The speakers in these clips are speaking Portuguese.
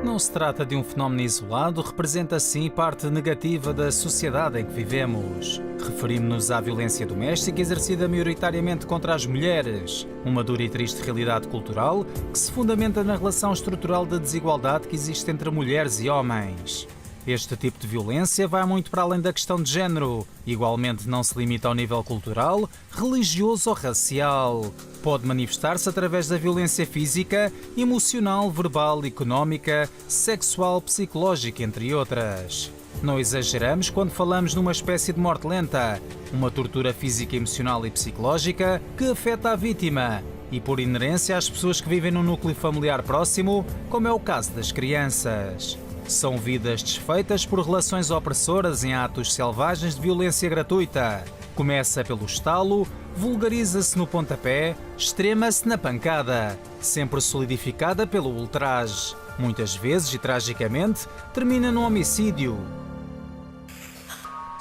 Não se trata de um fenómeno isolado, representa sim parte negativa da sociedade em que vivemos. Referimos-nos à violência doméstica exercida maioritariamente contra as mulheres, uma dura e triste realidade cultural que se fundamenta na relação estrutural de desigualdade que existe entre mulheres e homens. Este tipo de violência vai muito para além da questão de género. Igualmente não se limita ao nível cultural, religioso ou racial. Pode manifestar-se através da violência física, emocional, verbal, económica, sexual, psicológica, entre outras. Não exageramos quando falamos numa espécie de morte lenta, uma tortura física, emocional e psicológica que afeta a vítima e, por inerência, as pessoas que vivem num núcleo familiar próximo, como é o caso das crianças. São vidas desfeitas por relações opressoras em atos selvagens de violência gratuita. Começa pelo estalo, vulgariza-se no pontapé, extrema-se na pancada, sempre solidificada pelo ultraje. Muitas vezes, e tragicamente, termina num homicídio.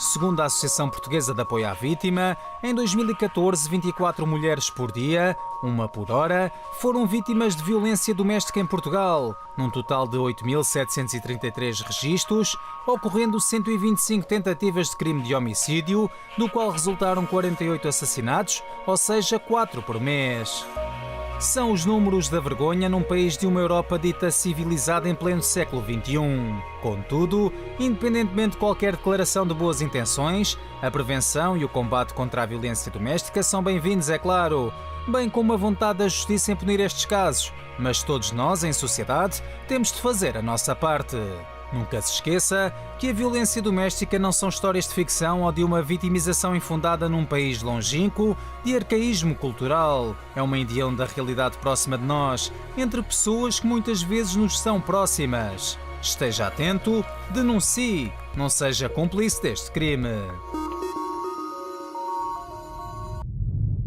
Segundo a Associação Portuguesa de Apoio à Vítima, em 2014, 24 mulheres por dia, uma por hora, foram vítimas de violência doméstica em Portugal, num total de 8.733 registros, ocorrendo 125 tentativas de crime de homicídio, do qual resultaram 48 assassinatos, ou seja, 4 por mês. São os números da vergonha num país de uma Europa dita civilizada em pleno século XXI. Contudo, independentemente de qualquer declaração de boas intenções, a prevenção e o combate contra a violência doméstica são bem-vindos, é claro, bem como a vontade da justiça em punir estes casos, mas todos nós, em sociedade, temos de fazer a nossa parte. Nunca se esqueça que a violência doméstica não são histórias de ficção ou de uma vitimização infundada num país longínquo de arcaísmo cultural. É uma indião da realidade próxima de nós, entre pessoas que muitas vezes nos são próximas. Esteja atento, denuncie, não seja cúmplice deste crime.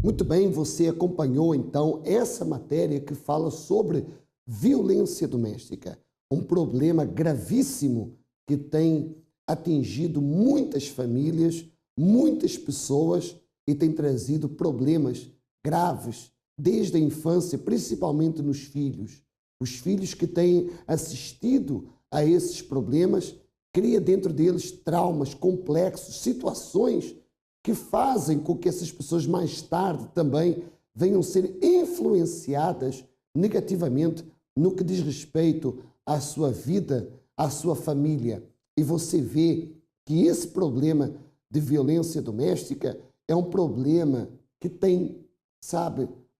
Muito bem, você acompanhou então essa matéria que fala sobre violência doméstica. Um problema gravíssimo que tem atingido muitas famílias, muitas pessoas e tem trazido problemas graves desde a infância, principalmente nos filhos. Os filhos que têm assistido a esses problemas cria dentro deles traumas complexos, situações que fazem com que essas pessoas mais tarde também venham ser influenciadas negativamente no que diz respeito à sua vida, à sua família. E você vê que esse problema de violência doméstica é um problema que tem,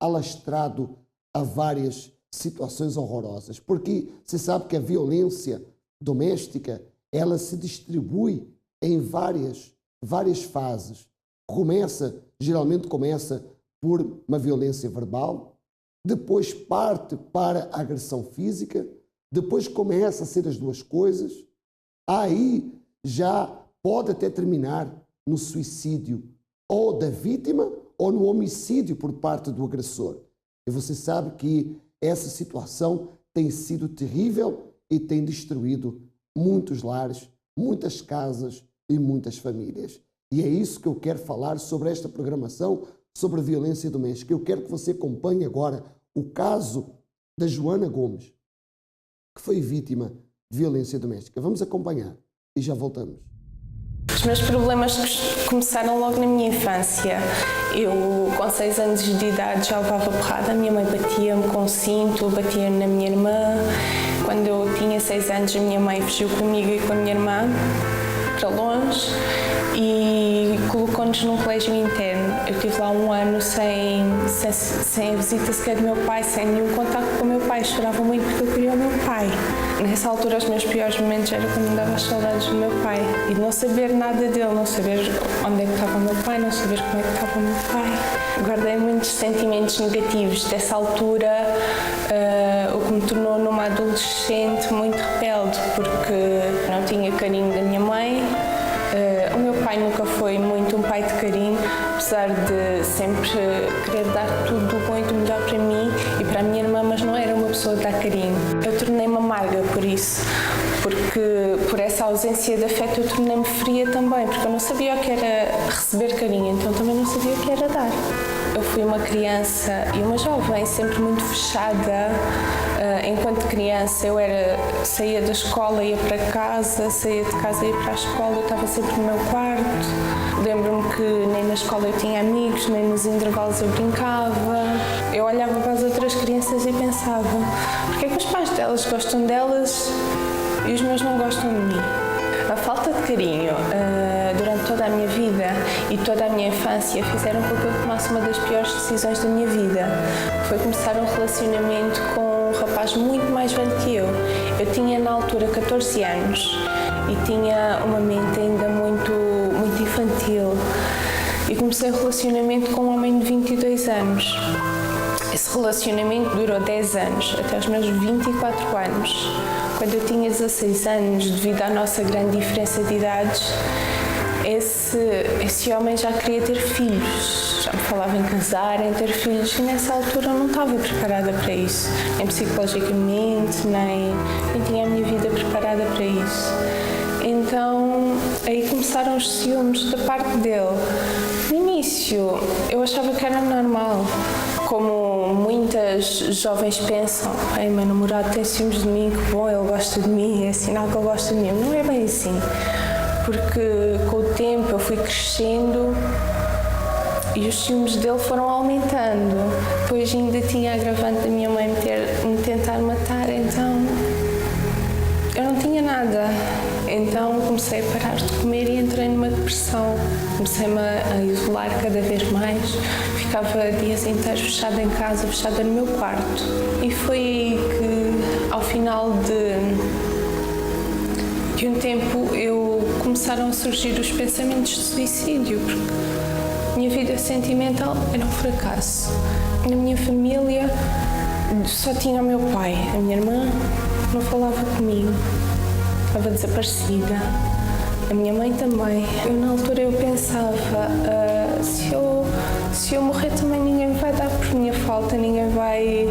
alastrado a várias situações horrorosas. Porque você sabe que a violência doméstica, ela se distribui em várias fases. Geralmente começa por uma violência verbal, depois parte para a agressão física, depois começa a ser as duas coisas, aí já pode até terminar no suicídio ou da vítima ou no homicídio por parte do agressor. E você sabe que essa situação tem sido terrível e tem destruído muitos lares, muitas casas e muitas famílias. E é isso que eu quero falar sobre esta programação sobre a violência doméstica. Eu quero que você acompanhe agora o caso da Joana Gomes, que foi vítima de violência doméstica. Vamos acompanhar e já voltamos. Os meus problemas começaram logo na minha infância. Eu, com 6 anos de idade, já levava porrada. A minha mãe batia-me com cinto, batia-me na minha irmã. Quando eu tinha 6 anos, a minha mãe fugiu comigo e com a minha irmã para longe e colocou-nos num colégio interno. Eu estive lá um ano sem a visita sequer do meu pai, sem nenhum contacto com o meu pai. Chorava muito porque eu queria o meu pai. Nessa altura, os meus piores momentos eram quando me dava as saudades do meu pai e de não saber nada dele, não saber onde é que estava o meu pai, não saber como é que estava o meu pai. Guardei muitos sentimentos negativos dessa altura, o que me tornou numa adolescente muito rebelde, porque não tinha carinho da minha mãe. O meu pai nunca foi muito um pai de carinho, apesar de sempre querer dar tudo do bom e do melhor para mim e para a minha irmã, mas não era uma pessoa de dar carinho. Eu tornei-me amarga por isso, porque por essa ausência de afeto eu tornei-me fria também, porque eu não sabia o que era receber carinho, então também não sabia o que era dar. Eu fui uma criança e uma jovem sempre muito fechada enquanto criança, eu saía da escola, ia para casa, saía de casa, ia para a escola, eu estava sempre no meu quarto. Lembro-me que nem na escola eu tinha amigos, nem nos intervalos eu brincava. Eu olhava para as outras crianças e pensava, porque é que os pais delas gostam delas e os meus não gostam de mim? A falta de carinho durante toda a minha vida e toda a minha infância fizeram com que eu tomasse uma das piores decisões da minha vida. Foi começar um relacionamento com um rapaz muito mais velho que eu. Eu tinha na altura 14 anos e tinha uma mente ainda muito infantil. E comecei um relacionamento com um homem de 22 anos. Esse relacionamento durou 10 anos, até os meus 24 anos. Quando eu tinha 16 anos, devido à nossa grande diferença de idades, esse homem já queria ter filhos, já me falava em casar, em ter filhos, e nessa altura eu não estava preparada para isso, nem psicologicamente, nem tinha a minha vida preparada para isso. Então, aí começaram os ciúmes da parte dele. No início, eu achava que era normal. Como muitas jovens pensam, meu namorado tem ciúmes de mim, que bom, ele gosta de mim, é sinal que ele gosta de mim. Não é bem assim, porque com o tempo eu fui crescendo e os ciúmes dele foram aumentando. Depois ainda tinha a agravante da minha mãe me tentar matar, então eu não tinha nada. Então comecei a parar de comer e entrei numa depressão. Comecei-me a isolar cada vez mais. Ficava dias inteiros fechada em casa, fechada no meu quarto. E foi aí que, ao final de um tempo, começaram a surgir os pensamentos de suicídio, porque a minha vida sentimental era um fracasso. Na minha família só tinha o meu pai. A minha irmã não falava comigo. Estava desaparecida. A minha mãe também. Na altura eu pensava, se eu morrer também ninguém vai dar por minha falta, ninguém vai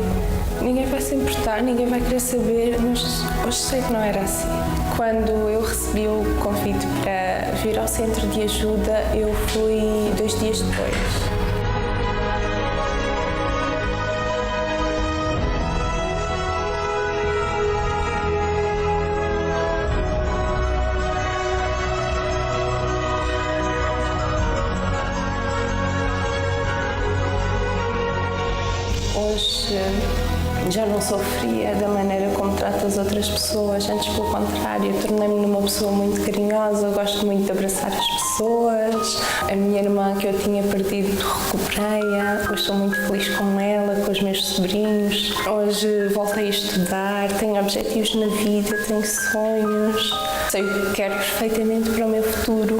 se importar, ninguém vai querer saber, mas hoje sei que não era assim. Quando eu recebi o convite para vir ao centro de ajuda, eu fui 2 dias depois. Hoje já não sofria da maneira como trato as outras pessoas, antes pelo contrário, tornei-me numa pessoa muito carinhosa, gosto muito de abraçar as pessoas. A minha irmã que eu tinha perdido, recuperei-a, hoje estou muito feliz com ela, com os meus sobrinhos. Hoje voltei a estudar, tenho objetivos na vida, tenho sonhos, sei o que quero perfeitamente para o meu futuro.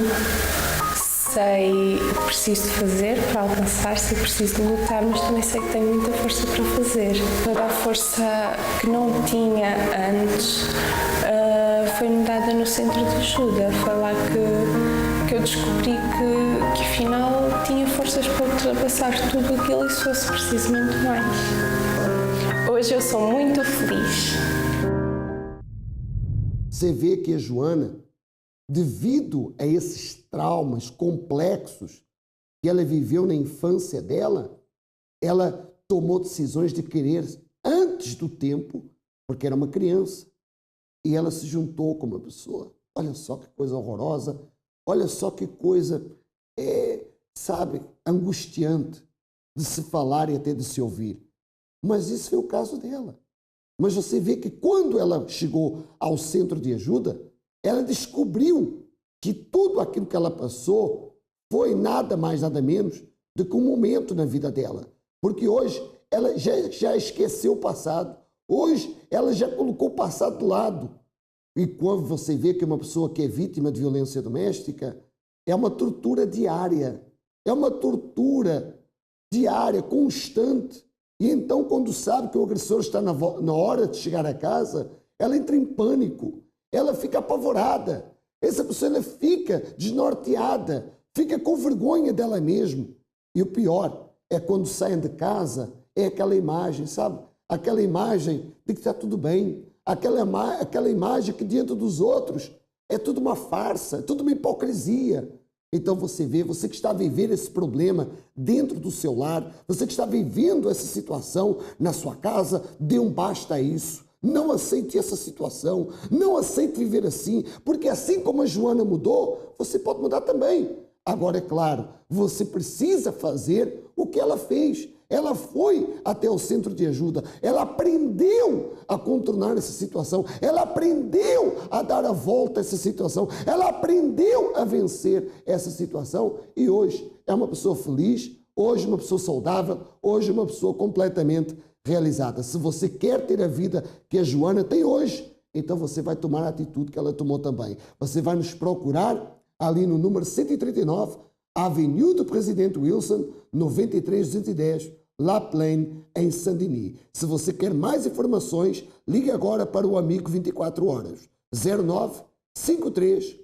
Sei o que preciso de fazer para alcançar, sei que preciso de lutar, mas também sei que tenho muita força para fazer. Toda a força que não tinha antes foi-me dada no centro de ajuda. Foi lá que eu descobri que afinal tinha forças para ultrapassar tudo aquilo e se fosse preciso muito mais. Hoje eu sou muito feliz. Você vê que a Joana, devido a esses traumas complexos que ela viveu na infância dela, ela tomou decisões de querer antes do tempo, porque era uma criança, e ela se juntou com uma pessoa. Olha só que coisa horrorosa, olha só que coisa, angustiante de se falar e até de se ouvir. Mas isso foi o caso dela. Mas você vê que quando ela chegou ao centro de ajuda, ela descobriu que tudo aquilo que ela passou foi nada mais, nada menos do que um momento na vida dela. Porque hoje ela já esqueceu o passado. Hoje ela já colocou o passado de lado. E quando você vê que uma pessoa que é vítima de violência doméstica, é uma tortura diária. É uma tortura diária, constante. E então, quando sabe que o agressor está na hora de chegar a casa, ela entra em pânico. Ela fica apavorada. Essa pessoa ela fica desnorteada, fica com vergonha dela mesma. E o pior é quando saem de casa, é aquela imagem, sabe? Aquela imagem de que está tudo bem. Aquela imagem que diante dos outros é tudo uma farsa, é tudo uma hipocrisia. Então você vê, você que está a viver esse problema dentro do seu lar, você que está vivendo essa situação na sua casa, dê um basta a isso. Não aceite essa situação, não aceite viver assim, porque assim como a Joana mudou, você pode mudar também. Agora, é claro, você precisa fazer o que ela fez. Ela foi até o centro de ajuda, ela aprendeu a contornar essa situação, ela aprendeu a dar a volta a essa situação, ela aprendeu a vencer essa situação e hoje é uma pessoa feliz, hoje uma pessoa saudável, hoje uma pessoa completamente realizada. Se você quer ter a vida que a Joana tem hoje, então você vai tomar a atitude que ela tomou também. Você vai nos procurar ali no número 139, Avenida do Presidente Wilson, 93210, La Plaine, em Saint-Denis. Se você quer mais informações, ligue agora para o Amigo 24 Horas, 09 53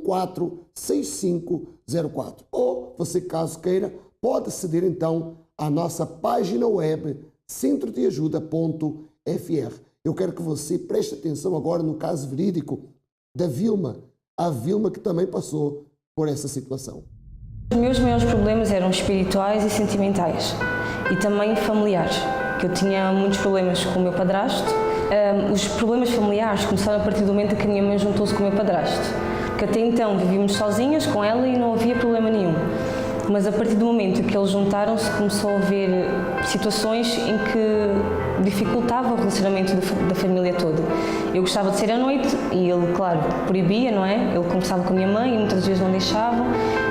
14 6504. Ou, você caso queira, pode aceder então à nossa página web centrodeajuda.fr. Eu quero que você preste atenção agora no caso verídico da Vilma, a Vilma que também passou por essa situação. Os meus maiores problemas eram espirituais e sentimentais e também familiares, que eu tinha muitos problemas com o meu padrasto. Os problemas familiares começaram a partir do momento que a minha mãe juntou-se com o meu padrasto, que até então vivíamos sozinhas com ela e não havia problema nenhum. Mas a partir do momento que eles juntaram-se, começou a haver situações em que dificultava o relacionamento da família toda. Eu gostava de sair à noite e ele, claro, proibia, não é? Ele conversava com a minha mãe e muitas vezes não deixava.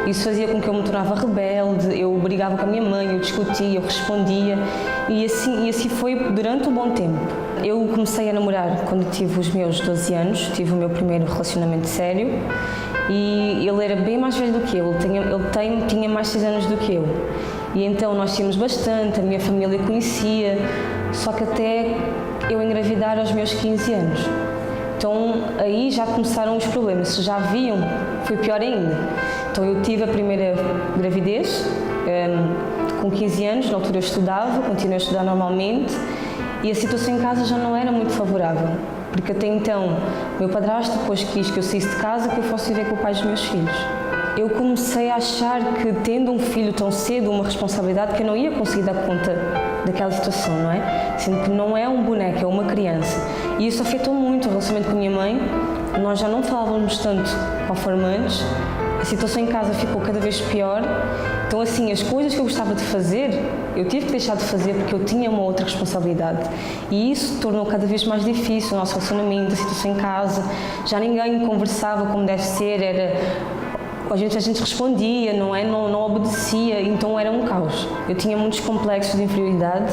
Isso fazia com que eu me tornava rebelde, eu brigava com a minha mãe, eu discutia, eu respondia e assim foi durante um bom tempo. Eu comecei a namorar quando tive os meus 12 anos, tive o meu primeiro relacionamento sério. E ele era bem mais velho do que eu, ele tinha mais 6 anos do que eu. E então nós tínhamos bastante, a minha família conhecia, só que até eu engravidar aos meus 15 anos. Então aí já começaram os problemas, se já viam, foi pior ainda. Então eu tive a primeira gravidez, com 15 anos, na altura eu estudava, continuei a estudar normalmente, e a situação em casa já não era muito favorável. Porque até então, o meu padrasto depois quis que eu saísse de casa, que eu fosse viver com o pai dos meus filhos. Eu comecei a achar que, tendo um filho tão cedo, uma responsabilidade, que eu não ia conseguir dar conta daquela situação, não é? Sendo que não é um boneco, é uma criança. E isso afetou muito o relacionamento com a minha mãe. Nós já não falávamos tanto conforme antes. A situação em casa ficou cada vez pior. Então, assim, as coisas que eu gostava de fazer, eu tive que deixar de fazer porque eu tinha uma outra responsabilidade. E isso tornou cada vez mais difícil o nosso relacionamento, a situação em casa. Já ninguém conversava como deve ser, a gente respondia, não é? Não obedecia, então era um caos. Eu tinha muitos complexos de inferioridade.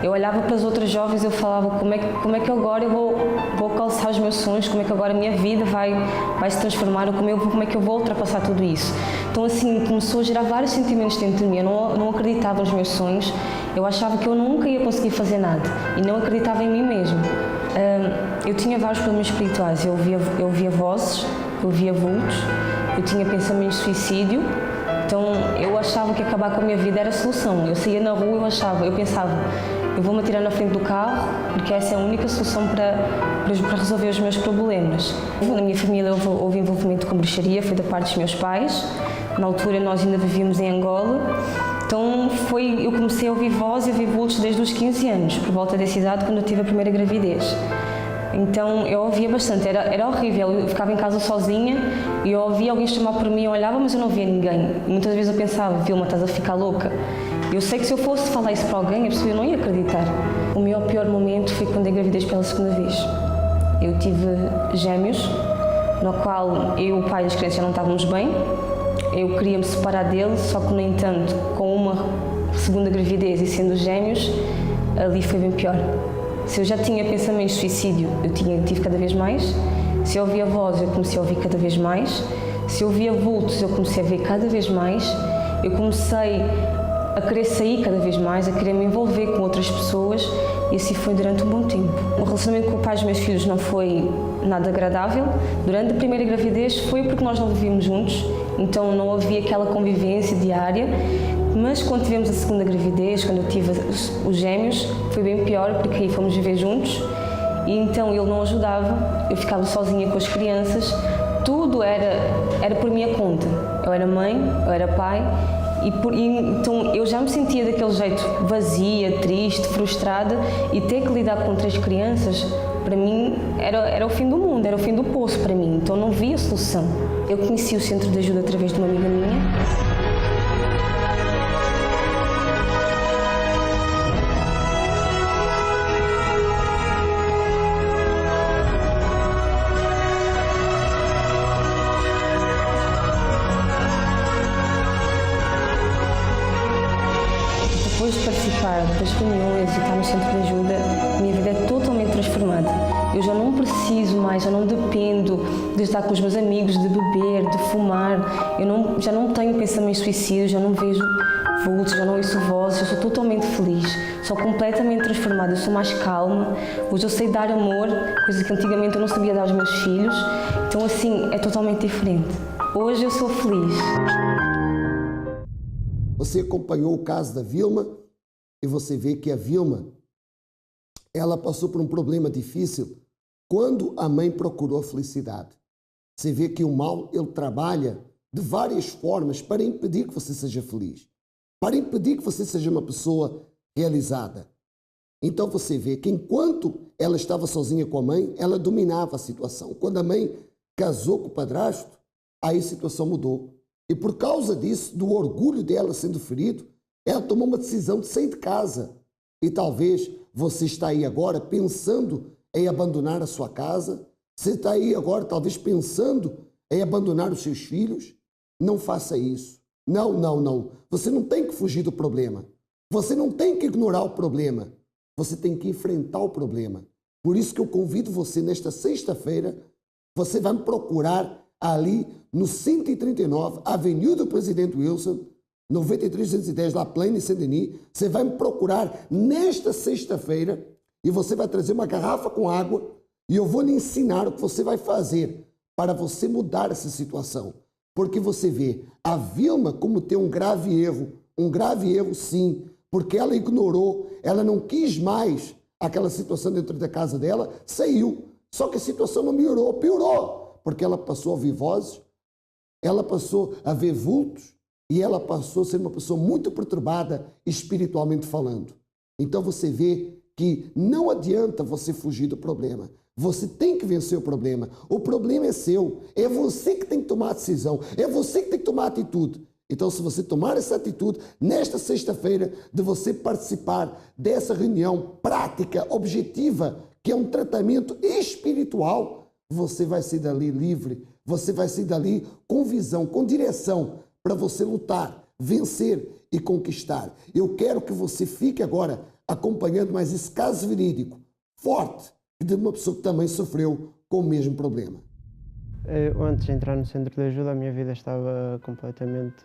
Eu olhava para as outras jovens e eu falava como é que agora eu vou alcançar os meus sonhos, como é que agora a minha vida vai se transformar, ou como é que eu vou ultrapassar tudo isso. Então, assim, começou a gerar vários sentimentos dentro de mim. Eu não acreditava nos meus sonhos, eu achava que eu nunca ia conseguir fazer nada e não acreditava em mim mesmo. Eu tinha vários problemas espirituais, eu ouvia vozes, eu via vultos, eu tinha pensamentos de suicídio. Então eu achava que acabar com a minha vida era a solução. Eu saía na rua e eu pensava, eu vou me atirar na frente do carro porque essa é a única solução para resolver os meus problemas. Na minha família houve envolvimento com bruxaria, foi da parte dos meus pais. Na altura nós ainda vivíamos em Angola. Então eu comecei a ouvir vozes e a ouvir vultos desde os 15 anos, por volta dessa idade, quando eu tive a primeira gravidez. Então eu ouvia bastante, era horrível, eu ficava em casa sozinha e eu ouvia alguém chamar por mim, eu olhava, mas eu não via ninguém. E muitas vezes eu pensava, Vilma, estás a ficar louca? Eu sei que se eu fosse falar isso para alguém, eu não ia acreditar. O meu pior momento foi quando engravidei pela segunda vez. Eu tive gêmeos, no qual eu e o pai das crianças já não estávamos bem. Eu queria me separar dele, só que, no entanto, com uma segunda gravidez e sendo gêmeos, ali foi bem pior. Se eu já tinha pensamentos de suicídio, eu tive cada vez mais. Se eu ouvia voz, eu comecei a ouvir cada vez mais. Se eu via vultos, eu comecei a ver cada vez mais. Eu comecei a querer sair cada vez mais, a querer me envolver com outras pessoas, e assim foi durante um bom tempo. O relacionamento com o pai dos meus filhos não foi nada agradável. Durante a primeira gravidez foi porque nós não vivíamos juntos, então não havia aquela convivência diária. Mas quando tivemos a segunda gravidez, quando eu tive os gêmeos, foi bem pior, porque aí fomos viver juntos e então ele não ajudava, eu ficava sozinha com as crianças, tudo era por minha conta. Eu era mãe, eu era pai, então eu já me sentia daquele jeito vazia, triste, frustrada, e ter que lidar com 3 crianças, para mim, era o fim do mundo, era o fim do poço para mim, então não via solução. Eu conheci o Centro de Ajuda através de uma amiga minha. Depois de participar das reuniões e estar no Centro de Ajuda, a minha vida é totalmente transformada. Eu já não preciso mais, já não dependo de estar com os meus amigos, de beber, de fumar. Já não tenho pensamentos suicidas, já não vejo vultos, já não ouço vozes, eu sou totalmente feliz, sou completamente transformada, eu sou mais calma. Hoje eu sei dar amor, coisa que antigamente eu não sabia dar aos meus filhos. Então assim, é totalmente diferente. Hoje eu sou feliz. Você acompanhou o caso da Vilma e você vê que a Vilma, ela passou por um problema difícil quando a mãe procurou a felicidade. Você vê que o mal, ele trabalha de várias formas para impedir que você seja feliz, para impedir que você seja uma pessoa realizada. Então você vê que enquanto ela estava sozinha com a mãe, ela dominava a situação. Quando a mãe casou com o padrasto, aí a situação mudou. E por causa disso, do orgulho dela sendo ferido, ela tomou uma decisão de sair de casa. E talvez você está aí agora pensando em abandonar a sua casa. Você está aí agora talvez pensando em abandonar os seus filhos. Não faça isso. Não, não, não. Você não tem que fugir do problema. Você não tem que ignorar o problema. Você tem que enfrentar o problema. Por isso que eu convido você nesta sexta-feira, você vai me procurar ali no 139, Avenida do Presidente Wilson, 9310, La Plaine, Saint-Denis. Você vai me procurar nesta sexta-feira e você vai trazer uma garrafa com água e eu vou lhe ensinar o que você vai fazer para você mudar essa situação. Porque você vê, a Vilma cometeu um grave erro sim, porque ela ignorou, ela não quis mais aquela situação dentro da casa dela, saiu. Só que a situação não melhorou, piorou. Porque ela passou a ouvir vozes, ela passou a ver vultos e ela passou a ser uma pessoa muito perturbada espiritualmente falando. Então você vê que não adianta você fugir do problema. Você tem que vencer o problema. O problema é seu. É você que tem que tomar a decisão. É você que tem que tomar a atitude. Então, se você tomar essa atitude, nesta sexta-feira, de você participar dessa reunião prática, objetiva, que é um tratamento espiritual, você vai sair dali livre, você vai sair dali com visão, com direção, para você lutar, vencer e conquistar. Eu quero que você fique agora acompanhando mais esse caso verídico, forte, de uma pessoa que também sofreu com o mesmo problema. Antes de entrar no Centro de Ajuda, a minha vida estava completamente,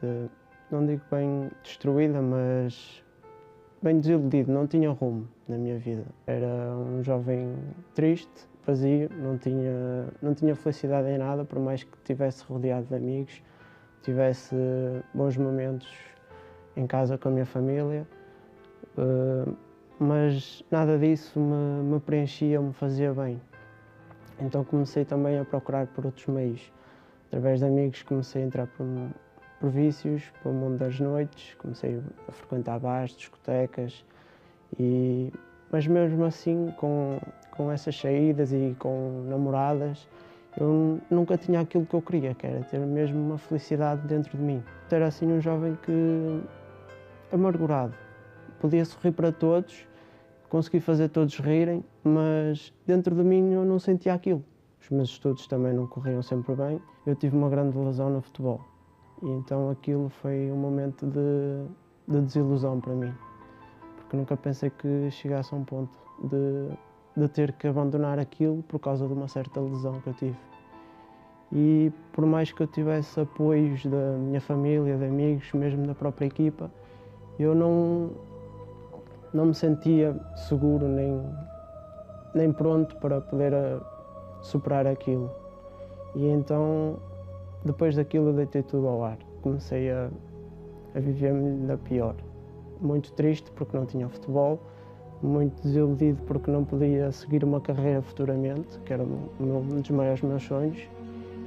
não digo bem destruída, mas bem desiludido, não tinha rumo na minha vida. Era um jovem triste, vazio, não tinha felicidade em nada, por mais que estivesse rodeado de amigos, tivesse bons momentos em casa com a minha família, mas nada disso me preenchia, me fazia bem. Então comecei também a procurar por outros meios. Através de amigos comecei a entrar por vícios, para o mundo das noites, comecei a frequentar bares, discotecas, mas mesmo assim, com essas saídas e com namoradas, eu nunca tinha aquilo que eu queria, que era ter mesmo uma felicidade dentro de mim. Era assim um jovem amargurado, podia sorrir para todos, consegui fazer todos rirem, mas dentro de mim eu não sentia aquilo. Os meus estudos também não corriam sempre bem, eu tive uma grande lesão no futebol e então aquilo foi um momento de desilusão para mim, porque nunca pensei que chegasse a um ponto de ter que abandonar aquilo por causa de uma certa lesão que eu tive. E por mais que eu tivesse apoios da minha família, de amigos, mesmo da própria equipa, eu não me sentia seguro nem pronto para poder superar aquilo. E então, depois daquilo, eu deitei tudo ao ar. Comecei a viver-me da pior. Muito triste porque não tinha futebol, muito desiludido porque não podia seguir uma carreira futuramente, que era um dos maiores meus sonhos.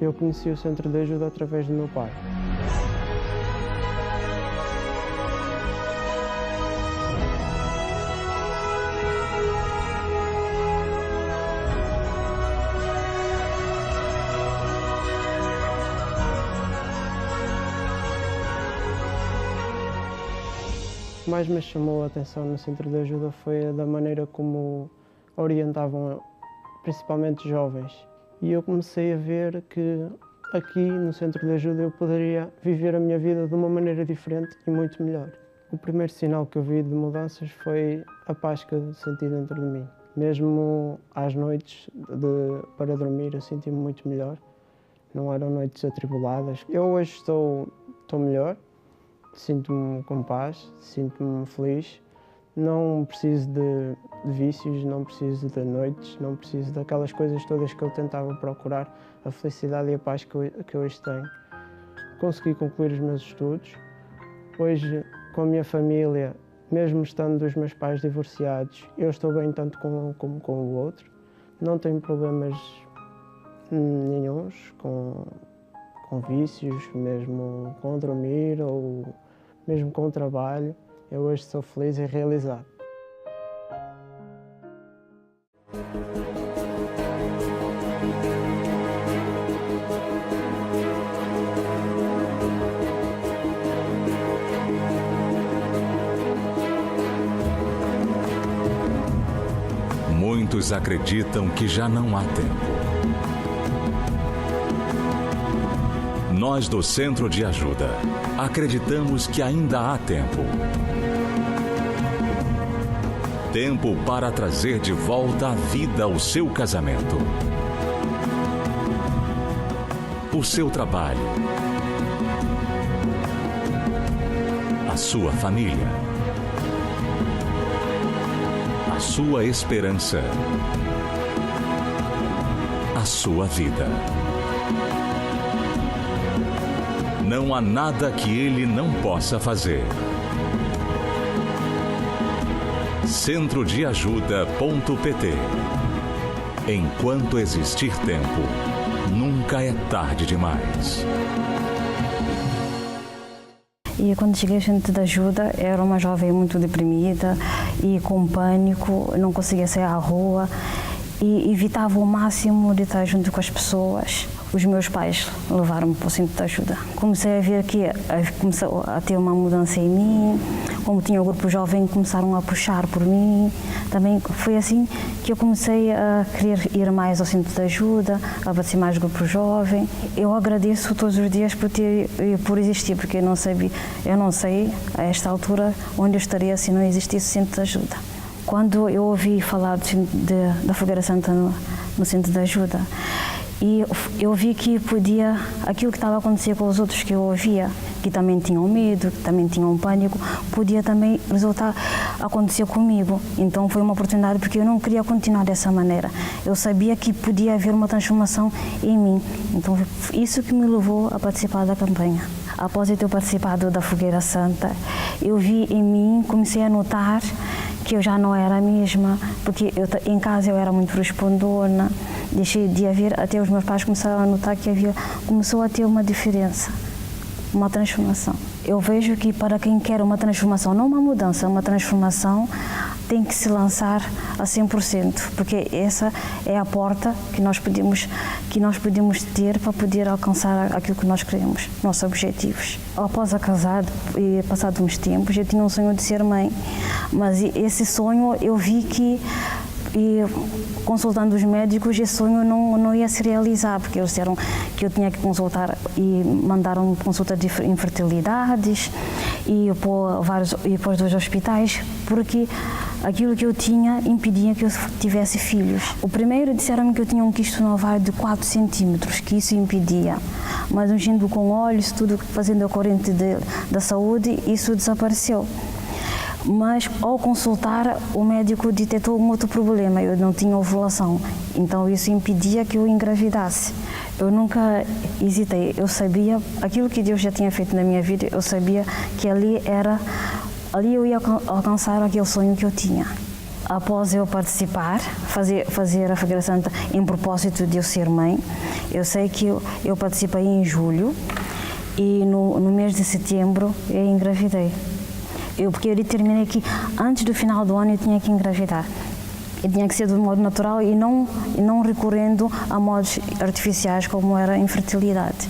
Eu conheci o Centro de Ajuda através do meu pai. que mais me chamou a atenção no Centro de Ajuda foi da maneira como orientavam principalmente jovens. E eu comecei a ver que aqui no Centro de Ajuda eu poderia viver a minha vida de uma maneira diferente e muito melhor. O primeiro sinal que eu vi de mudanças foi a paz que eu senti dentro de mim. Mesmo às noites para dormir eu senti-me muito melhor. Não eram noites atribuladas. Eu hoje estou melhor, sinto-me com paz, sinto-me feliz. Não preciso de vícios, não preciso de noites, não preciso daquelas coisas todas que eu tentava procurar, a felicidade e a paz que eu hoje tenho. Consegui concluir os meus estudos. Hoje, com a minha família, mesmo estando dos meus pais divorciados, eu estou bem tanto com um como com o outro. Não tenho problemas nenhuns com vícios, mesmo com dormir ou mesmo com o trabalho. Eu hoje sou feliz e realizado. Muitos acreditam que já não há tempo. Nós do Centro de Ajuda acreditamos que ainda há tempo. Tempo para trazer de volta à vida o seu casamento, o seu trabalho, a sua família, a sua esperança, a sua vida. Não há nada que ele não possa fazer. centrodeajuda.pt. Enquanto existir tempo, nunca é tarde demais. E quando cheguei ao Centro de Ajuda, era uma jovem muito deprimida e com pânico, não conseguia sair à rua e evitava o máximo de estar junto com as pessoas. Os meus pais levaram-me para o Centro de Ajuda. Comecei a ver que começou a ter uma mudança em mim, como tinha o grupo jovem, começaram a puxar por mim. Também foi assim que eu comecei a querer ir mais ao Centro de Ajuda, a participar mais do grupo jovem. Eu agradeço todos os dias por existir, porque eu não sei a esta altura onde eu estaria se não existisse o Centro de Ajuda. Quando eu ouvi falar da Fogueira Santa no Centro de Ajuda, e eu vi que aquilo que estava a acontecer com os outros que eu ouvia, que também tinham medo, que também tinham pânico, podia também acontecer comigo. Então foi uma oportunidade, porque eu não queria continuar dessa maneira. Eu sabia que podia haver uma transformação em mim. Então isso que me levou a participar da campanha. Após eu ter participado da Fogueira Santa, eu vi em mim, comecei a notar que eu já não era a mesma, porque em casa eu era muito respondona, deixei de haver, até os meus pais começaram a notar que começou a ter uma diferença, uma transformação. Eu vejo que para quem quer uma transformação, não uma mudança, uma transformação, tem que se lançar a 100%, porque essa é a porta que nós podemos ter para poder alcançar aquilo que nós queremos, nossos objetivos. Após a casar e passado uns tempos, eu tinha um sonho de ser mãe, mas esse sonho eu vi que, consultando os médicos, esse sonho não ia se realizar, porque eles disseram que eu tinha que consultar e mandaram consulta de infertilidades e para os 2 hospitais, porque aquilo que eu tinha impedia que eu tivesse filhos. O primeiro disseram-me que eu tinha um quisto no ovário de 4 centímetros, que isso impedia. Mas ungindo com óleos, tudo fazendo a corrente da saúde, isso desapareceu. Mas ao consultar, o médico detectou um outro problema, eu não tinha ovulação, então isso impedia que eu engravidasse. Eu nunca hesitei, eu sabia aquilo que Deus já tinha feito na minha vida, eu sabia que ali eu ia alcançar aquele sonho que eu tinha. Após eu participar, fazer a Fogueira Santa em propósito de eu ser mãe, eu sei que eu participei em julho e no mês de setembro eu engravidei. Porque eu determinei que antes do final do ano eu tinha que engravidar. Eu tinha que ser do modo natural e não recorrendo a modos artificiais como era a infertilidade.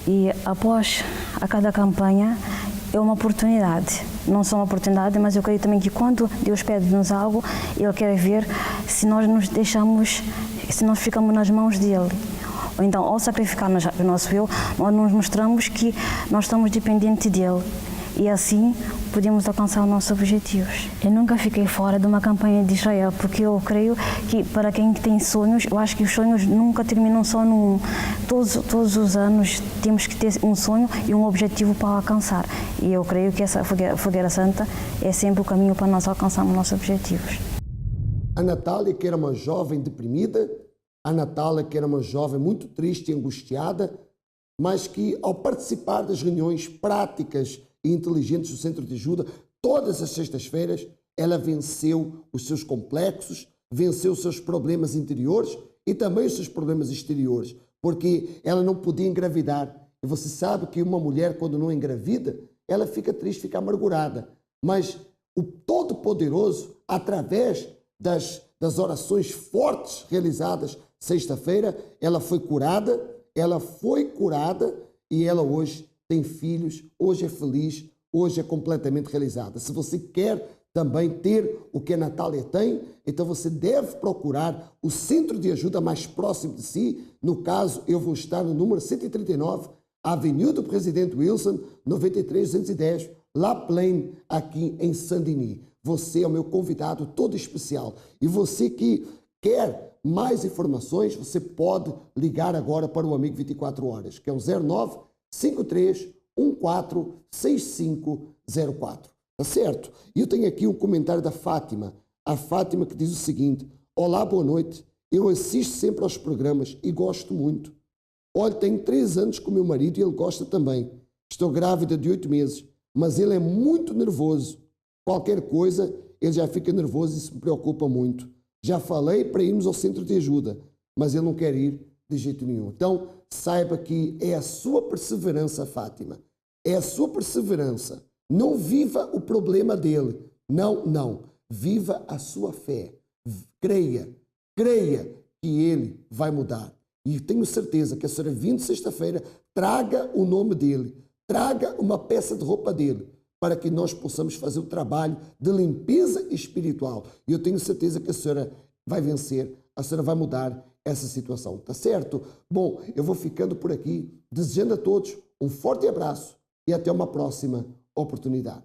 E após a cada campanha, é uma oportunidade. Não só uma oportunidade, mas eu creio também que quando Deus pede-nos algo, Ele quer ver se nós nos deixamos, se nós ficamos nas mãos dEle. Ou então, ao sacrificar o nosso eu, nós nos mostramos que nós estamos dependentes dEle. E assim podemos alcançar os nossos objetivos. Eu nunca fiquei fora de uma campanha de Israel, porque eu creio que para quem tem sonhos, eu acho que os sonhos nunca terminam só num. Todos os anos temos que ter um sonho e um objetivo para alcançar. E eu creio que essa Fogueira Santa é sempre o caminho para nós alcançarmos os nossos objetivos. A Natália, que era uma jovem deprimida, a Natália, que era uma jovem muito triste e angustiada, mas que ao participar das reuniões práticas e inteligentes do Centro de Ajuda, todas as sextas-feiras, ela venceu os seus complexos, venceu os seus problemas interiores e também os seus problemas exteriores, porque ela não podia engravidar. E você sabe que uma mulher, quando não engravida, ela fica triste, fica amargurada. Mas o Todo-Poderoso, através das orações fortes realizadas sexta-feira, ela foi curada e ela hoje tem filhos, hoje é feliz, hoje é completamente realizada. Se você quer também ter o que a Natália tem, então você deve procurar o centro de ajuda mais próximo de si. No caso, eu vou estar no número 139, Avenida do Presidente Wilson, 93210, La Plaine, aqui em Saint-Denis. Você é o meu convidado todo especial. E você que quer mais informações, você pode ligar agora para o Amigo 24 Horas, que é o 0953146504. Tá certo? E eu tenho aqui um comentário da Fátima. A Fátima que diz o seguinte: olá, boa noite. Eu assisto sempre aos programas e gosto muito. Olha, tenho 3 anos com meu marido e ele gosta também. Estou grávida de 8 meses, mas ele é muito nervoso. Qualquer coisa, ele já fica nervoso e isso me preocupa muito. Já falei para irmos ao centro de ajuda, mas ele não quer ir de jeito nenhum. Então, saiba que é a sua perseverança, Fátima. É a sua perseverança. Não viva o problema dele. Não. Viva a sua fé. Creia que ele vai mudar. E tenho certeza que a senhora vindo sexta-feira, traga o nome dele, traga uma peça de roupa dele, para que nós possamos fazer o trabalho de limpeza espiritual. E eu tenho certeza que a senhora vai vencer, a senhora vai mudar essa situação, tá certo? Bom, eu vou ficando por aqui, desejando a todos um forte abraço e até uma próxima oportunidade.